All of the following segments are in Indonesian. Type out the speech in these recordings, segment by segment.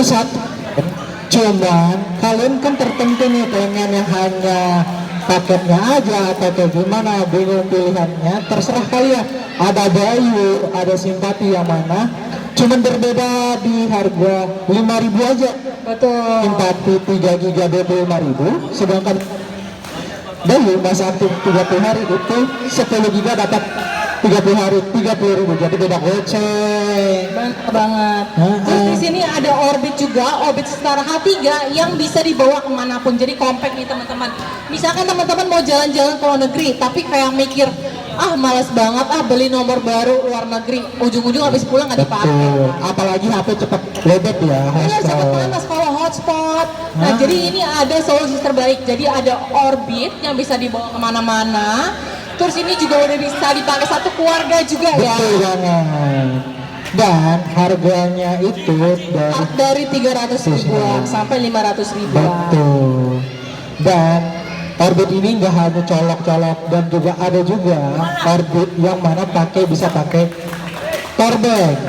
satu. Cuman kalian kan tertentu nih pengen yang hanya paketnya aja atau kayak gimana, bingung pilihannya, terserah kalian. Ada Bayu, ada Simpati, yang mana cuman berbeda di harga 5.000 aja. Betul. Simpati 3 giga 25.000, sedangkan Bayu masa aktif 30 hari itu 10 giga dapat 30 hari 30.000, jadi beda goceng. Mantap banget. Terus di sini ada Orbit juga, Orbit Star H3 yang bisa dibawa kemanapun. Jadi compact nih teman-teman. Misalkan teman-teman mau jalan-jalan ke luar negeri, tapi kayak mikir, malas banget beli nomor baru luar negeri. Ujung-ujung habis pulang nggak dipakai. Betul. Apalagi HP cepat loaded ya. Iya, cepat panas kalau hotspot. Nah, jadi ini ada solusi terbaik. Jadi ada Orbit yang bisa dibawa kemana-mana. Terus ini juga udah bisa dipakai satu keluarga juga ya. Betul banget. Dan harganya itu dari 300 ribuan sampai 500 ribuan. Betul. Dan Orbit ini nggak hanya colok-colok, dan juga ada juga Orbit yang mana bisa pakai powerbank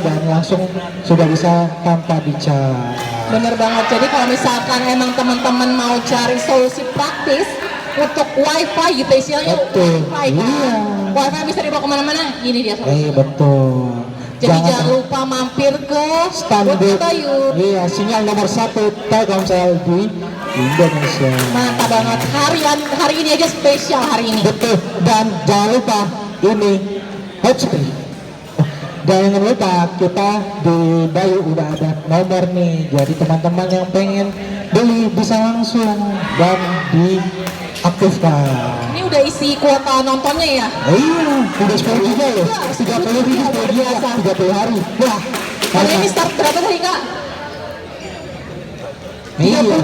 dan langsung sudah bisa tanpa dicas. Bener banget. Jadi kalau misalkan emang teman-teman mau cari solusi praktis untuk wifi gitu, istilahnya wifi kan, iya. Wifi bisa dibawa kemana-mana, ini dia solusinya. Betul. Jadi jangan lupa mampir ke standar Bayu. Iya, sinyal nomor 1 Telkomsel di Indonesia. Mantap banget. Hari ini aja spesial hari ini. Betul. Dan jangan lupa ini HP. Dan jangan lupa kita di Bayu udah ada nomor nih. Jadi teman-teman yang pengen beli bisa langsung dan diaktifkan. Ini udah isi kuota nontonnya ya? Iya, udah 10 giga loh. 30 ribu 10 giga, 30 hari. Wah, Kalau ini start berapa tadi kak? iya.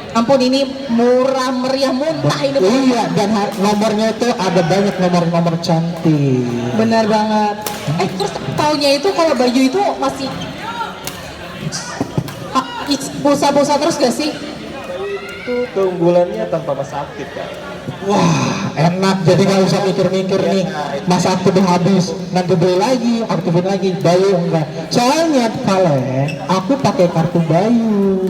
Ampun, ini murah meriah muntah ini. Iya, dan nomornya itu ada banyak nomor-nomor cantik. Benar banget. Terus taunya itu kalau Bayu itu masih pulsa terus gak sih? Itu keunggulannya tanpa masa aktif kan. Wah, enak, jadi nggak usah mikir-mikir nih masa aktif udah habis, nanti beli lagi, aktifin lagi. Bayu enggak, soalnya kalian aku pakai kartu Bayu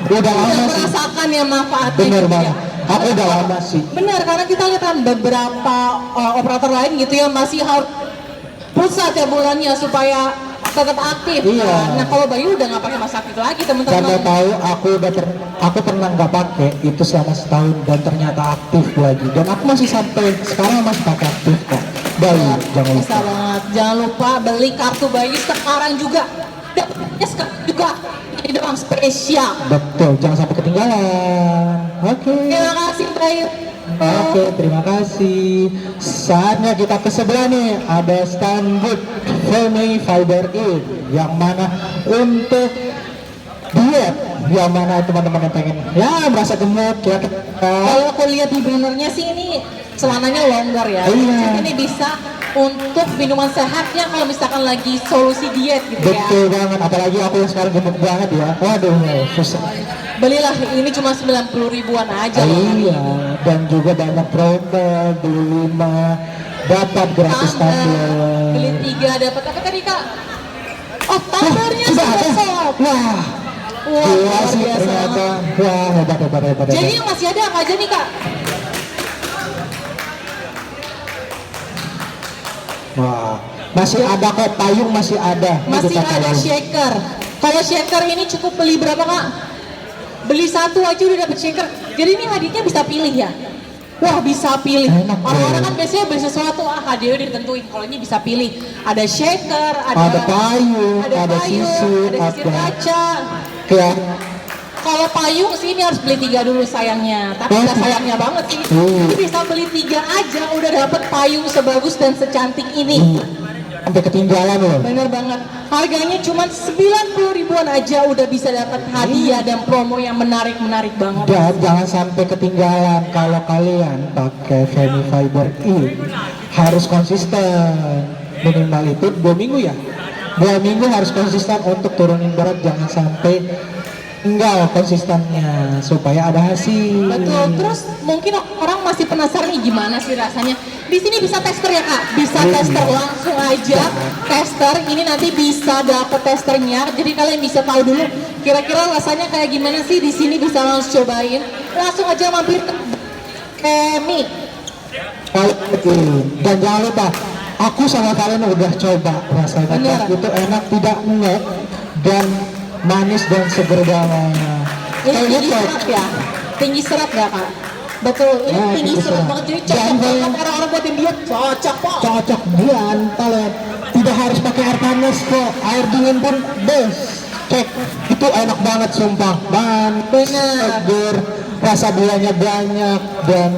udah lama sih. Merasakan ya manfaatnya. Bener gitu banget, ya. aku udah lama sih. Benar, karena kita lihat kan beberapa operator lain gitu ya masih harus pulsa tiap bulannya supaya tetap aktif. Iya. Nah kalau Bayu udah nggak pakai masa aktif lagi Karena teman-teman. tahu aku pernah nggak pakai itu selama setahun dan ternyata aktif lagi, dan aku masih sampai sekarang masih pakai aktif kok. Bayu, jangan Bisa lupa. banget. Jangan lupa beli kartu Bayu sekarang juga. Dapatnya sekarang juga. Ini doang spesial. Betul, jangan sampai ketinggalan. Oke. Terima kasih Bayu. Oke, terima kasih. Saatnya kita ke sebelah nih, ada Stanwood Family Fiber In, yang mana untuk diet, yang mana teman-teman yang pengen merasa gemuk ya. Kalau aku lihat di bannernya sih ini celananya longgar ya. Iya. Ini bisa untuk minuman sehatnya kalau misalkan lagi solusi diet gitu ya. Betul banget, apalagi aku yang sekarang gemuk banget ya. Waduh, susah. Belilah, ini cuma 90 ribuan aja loh. Iya, dan juga banyak promo, beli 5 dapat gratis tumbler. Beli 3 dapat apa tadi kak? Oh, tumblernya sudah ada. sob. Wah, Wah, gila luar sih biasa. ternyata. Wah, hebat. Jadi yang masih ada apa aja nih kak? Wah, masih ada kok, payung masih ada. Ini Masih kita ada payung. shaker. Kalau shaker ini cukup beli berapa kak? Beli 1 aja udah dapet shaker. Jadi ini hadiahnya bisa pilih ya? Wah, bisa pilih. Enak, Orang-orang kan bro. biasanya beli sesuatu, hadiahnya udah ditentuin. Kalau ini bisa pilih. Ada shaker, Ada payung, ada payung, sisir, ada sisir ada kaca. kayak Kalau payung sih ini harus beli 3 dulu sayangnya. Tapi nggak sayangnya banget sih. Ini bisa beli 3 aja udah dapet payung sebagus dan secantik ini. sampai ketinggalan loh. Bener banget. Harganya cuma 90 ribuan aja udah bisa dapat hadiah dan promo yang menarik banget. Dan jangan sampai ketinggalan kalau kalian pakai Family Fiber ini harus konsisten. Minimal itu 2 minggu ya. 2 minggu harus konsisten untuk turunin berat, jangan sampai tinggal konsistennya supaya ada hasil. Betul. Terus mungkin orang masih penasaran nih gimana sih rasanya. Di sini bisa tester ya Kak, bisa tester langsung aja. Tester ini nanti bisa dapet testernya. Jadi kalian bisa tahu dulu kira-kira rasanya kayak gimana sih di sini, bisa langsung cobain. Langsung aja mampir ke Kemi. Dan jangan lupa, aku sama kalian udah coba rasanya. Bener. Itu enak, tidak enak dan manis dan seger banget. Ini Kayaknya tinggi serat ya, tinggi serat ya Kak. Betul, ini Ya, tinggi tinggi serat serat. banget. Jadi cocok Dan banget orang-orang buat yang diet, cocok kok. Cocok Dian, kalian tidak harus pakai air panas kok, air dingin pun bes. Cek, itu enak banget sumpah. Bener. Seger, rasa gulanya banyak dan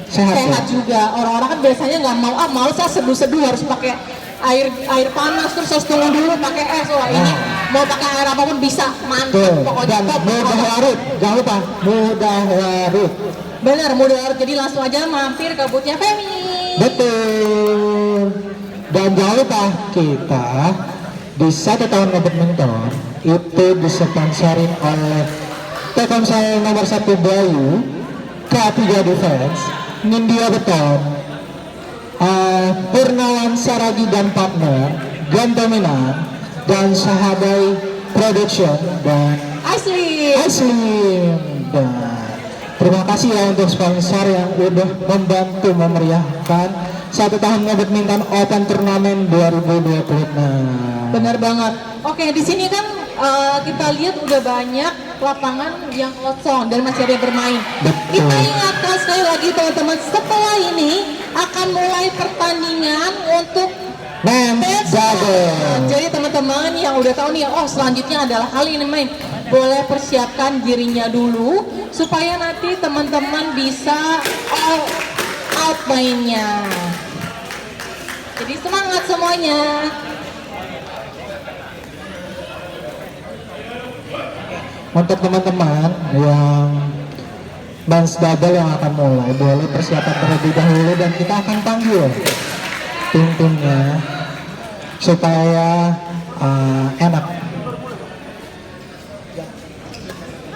sehat. Sehat juga. Orang-orang kan biasanya nggak mau, males lah seduh-seduh harus pakai air panas terus harus tunggu dulu pakai es. Wah ini mau pakai air apapun bisa, mantap Tuh, pokoknya. dan Top. mudah larut, jangan lupa mudah larut. Bener, mudah larut. Jadi langsung aja mampir ke boothnya Femi. Betul. Dan jangan lupa kita di 1 tahun ngebadminton itu disponsorin oleh Telkomsel nomor 1 Bayu, K3 Defense, Nindya Beton, Purnawan Saragi dan partner, Gantominan, dan Sahabai Production dan Asli. Aslim. Dan terima kasih ya untuk sponsor yang udah membantu memeriahkan 1 tahun Badminton Open Turnamen 2026. Bener banget. Oke, di sini kan kita lihat udah banyak lapangan yang kosong dan masih ada yang bermain. Betul. Kita ingatkan sekali lagi teman-teman, setelah ini akan mulai pertandingan untuk Men's double. Jadi teman-teman yang udah tahu nih, oh selanjutnya adalah hal ini main, boleh persiapkan dirinya dulu supaya nanti teman-teman bisa all out mainnya. Jadi semangat semuanya. Untuk teman-teman yang Men's double yang akan mulai, boleh persiapan terlebih dahulu dan kita akan panggil tim-timnya supaya enak.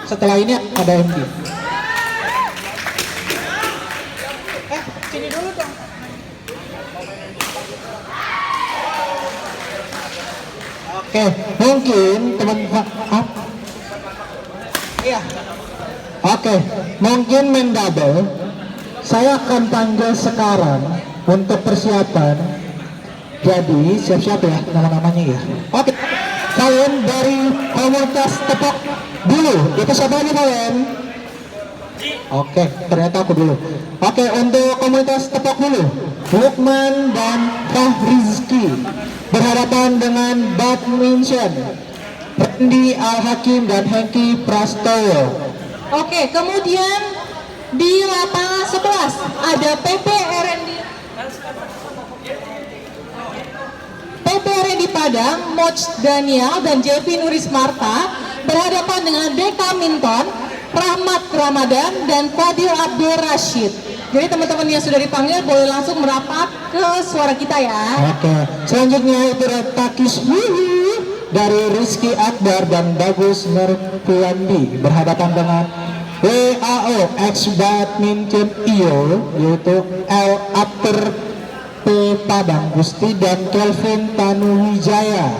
Setelah ini ada MD. Sini dulu dong. Oke, mungkin teman-teman. Iya. Oke, mungkin main double. Saya akan panggil sekarang untuk persiapan. Jadi siap-siap ya nama-namanya ya. Oke, kalian dari komunitas tepok dulu. Itu siapa lagi kalian? Oke, ternyata aku dulu. Oke, untuk komunitas tepok dulu. Lukman dan Fahrizki berhadapan dengan badminton Randy Al-Hakim dan Hengki Prastowo. Oke, kemudian di lapangan 11 ada PP RND Padang, Moch Daniel dan Jevi Nuris Marta berhadapan dengan Deka Minton, Rahmat Ramadan dan Fadil Abdul Rashid. Jadi teman-teman yang sudah dipanggil boleh langsung merapat ke suara kita ya. Oke, selanjutnya itu Takis Wuhu dari Rizky Akbar dan Bagus Nurpulandi berhadapan dengan WAO ex badminton IO yaitu L Apter P Padang Gusti dan Kelvin Tanuwijaya.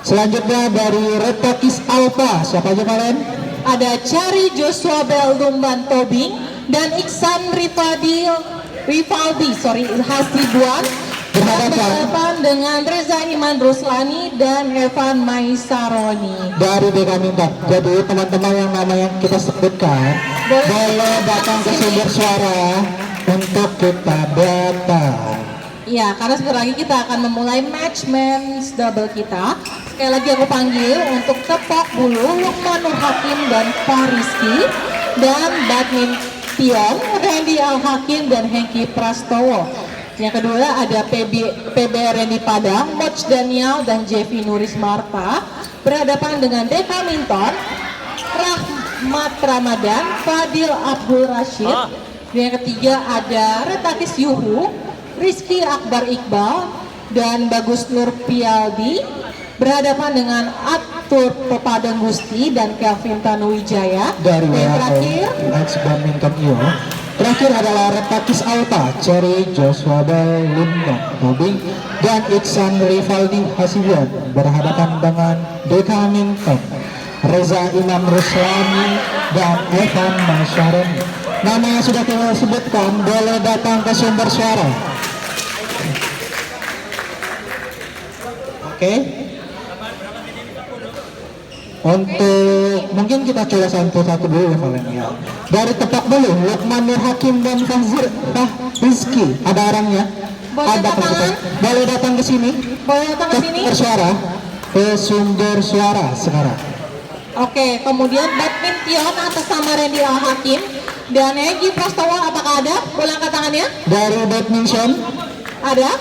Selanjutnya dari Retokis Alpha, siapa aja kalian? Ada Cari Joshua Beldumban Tobing dan Iksan Rivaldi Hasibuan berhadapan dengan Reza Iman Ruslani dan Evan Maisaroni dari Deka Minta. Jadi teman-teman yang nama yang kita sebutkan boleh datang ke sumber suara untuk kita datang. ya, karena sebentar lagi kita akan memulai match men's double kita. Sekali lagi aku panggil untuk tepok bulu Lukman Nur Hakim dan Fahrizki, dan badminton Randy Al Hakim dan Hengki Prastowo. Yang kedua ada PB Randy Padang, Moch Daniel dan Jevi Nuris Marta berhadapan dengan Deka Minton, Rahmat Ramadan, Fadil Abdul Rashid. Yang ketiga ada Retakis Yuhu, Rizky Akbar Iqbal dan Bagus Nur Pialdi berhadapan dengan Tur Pepadang Gusti dan Kelvin Tanuwijaya. Dari Yang WAO terakhir ex badminton IO. Terakhir adalah Retakis Alta, Cherry Joshua Linda Tobing dan Iksan Rivaldi Hasibuan berhadapan dengan Deka Minton, Reza Imam Ruslani dan Evan Masyaroni. Nama yang sudah kita sebutkan boleh datang ke sumber suara. Oke. Untuk mungkin kita coba satu-satu dulu ya kalian ya. Dari Tepak Bulu, Lukman Nur Hakim dan Rizky, ada orangnya? Boleh Ada tangan? boleh datang ke sini? boleh datang ke sini. Bersuara ke sumber suara sekarang. Oke, kemudian badminton atas nama Randy Al Hakim dan Egy Prastowo, apakah ada? Boleh angkat tangannya? Dari badminton, Ada?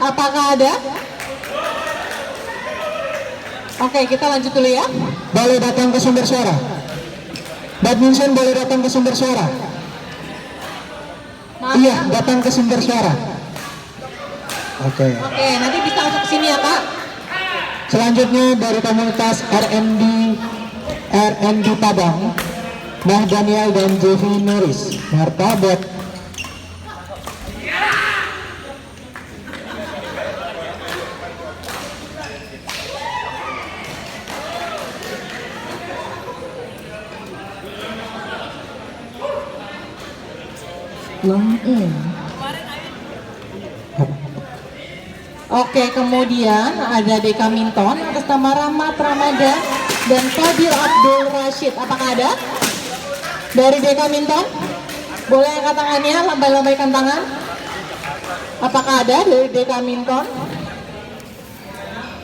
Apakah ada? Oke, kita lanjut dulu ya. boleh datang ke sumber suara. Badminton boleh datang ke sumber suara. Maaf Iya, ya. datang ke sumber suara. Oke. Oke, nanti bisa masuk ke sini ya, Pak. Selanjutnya dari komunitas RND Padang, Nah Daniel dan Jevi Norris, martabat. Oke, kemudian ada Deka Minton atas nama Rahmat Ramadan dan Fadil Abdul Rashid. Apakah ada? Dari Deka Minton? Boleh angkat tangannya, lambai-lambaikan tangan. Apakah ada dari Deka Minton?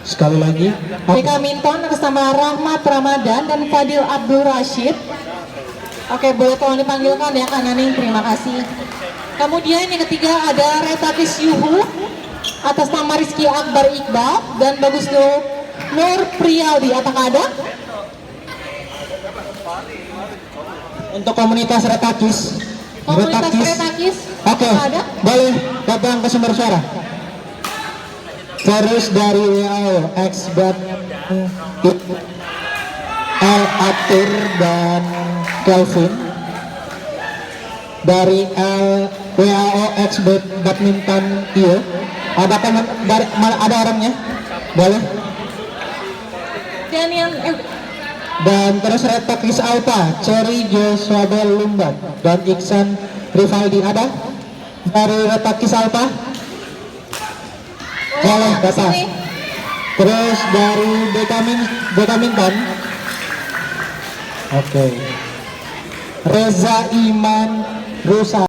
Sekali lagi. Deka Minton atas nama Rahmat Ramadan dan Fadil Abdul Rashid. Oke, boleh tolong dipanggilkan ya Kak Naning, terima kasih. Kemudian yang ketiga ada Retakis Yuhu atas nama Rizky Akbar Iqbal dan Bagus Nur Priyaldi. Apakah ada? Untuk komunitas Retakis. Komunitas Retakis. Oke, Apakah ada? boleh datang ke sumber suara. Terus dari WAO ex L Atur dan Kelvin. Dari WAO ex badminton IO. Ada ada orangnya? Boleh. Dan yang Dan terus Retakis Alta, Cherry Joshua Lumban dan Iksan Rivaldi ada? Dari Retakis Alta? Boleh datang. sini. Terus dari Dekaminton. Oke. Reza Iman Rusa.